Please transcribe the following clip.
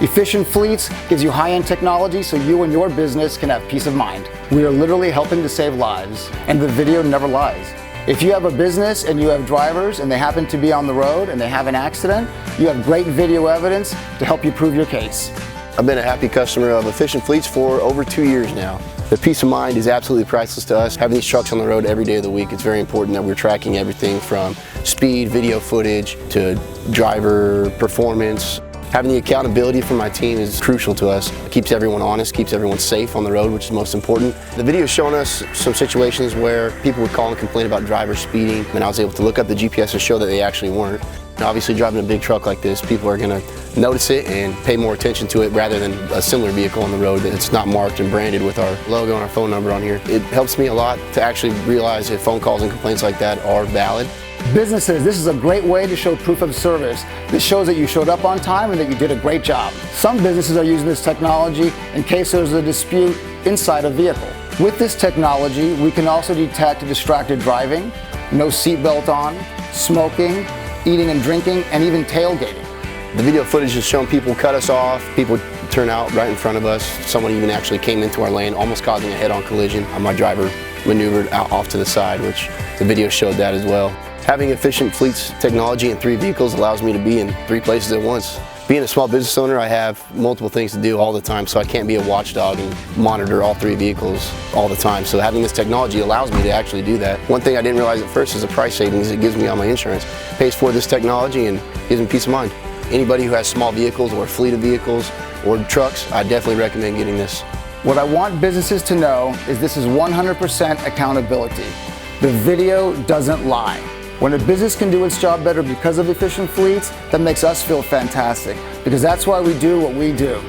Efficient Fleets gives you high-end technology so you and your business can have peace of mind. We are literally helping to save lives, and the video never lies. If you have a business and you have drivers and they happen to be on the road and they have an accident, you have great video evidence to help you prove your case. I've been a happy customer of Efficient Fleets for over 2 years now. The peace of mind is absolutely priceless to us. Having these trucks on the road every day of the week, it's very important that we're tracking everything from speed, video footage, to driver performance. Having the accountability from my team is crucial to us. It keeps everyone honest, keeps everyone safe on the road, which is most important. The video has shown us some situations where people would call and complain about drivers speeding, and I was able to look up the GPS and show that they actually weren't. And obviously, driving a big truck like this, people are going to notice it and pay more attention to it rather than a similar vehicle on the road that's not marked and branded with our logo and our phone number on here. It helps me a lot to actually realize if phone calls and complaints like that are valid. Businesses, this is a great way to show proof of service. This shows that you showed up on time and that you did a great job. Some businesses are using this technology in case there's a dispute inside a vehicle. With this technology, we can also detect distracted driving, no seatbelt on, smoking, eating and drinking, and even tailgating. The video footage has shown people cut us off, people turn out right in front of us. Someone even actually came into our lane, almost causing a head-on collision. My driver maneuvered out off to the side, which the video showed that as well. Having Efficient Fleets technology in 3 vehicles allows me to be in 3 places at once. Being a small business owner, I have multiple things to do all the time, so I can't be a watchdog and monitor all 3 vehicles all the time. So having this technology allows me to actually do that. One thing I didn't realize at first is the price savings it gives me on my insurance. It pays for this technology and gives me peace of mind. Anybody who has small vehicles or a fleet of vehicles or trucks, I definitely recommend getting this. What I want businesses to know is this is 100% accountability. The video doesn't lie. When a business can do its job better because of Efficient Fleets, that makes us feel fantastic, because that's why we do what we do.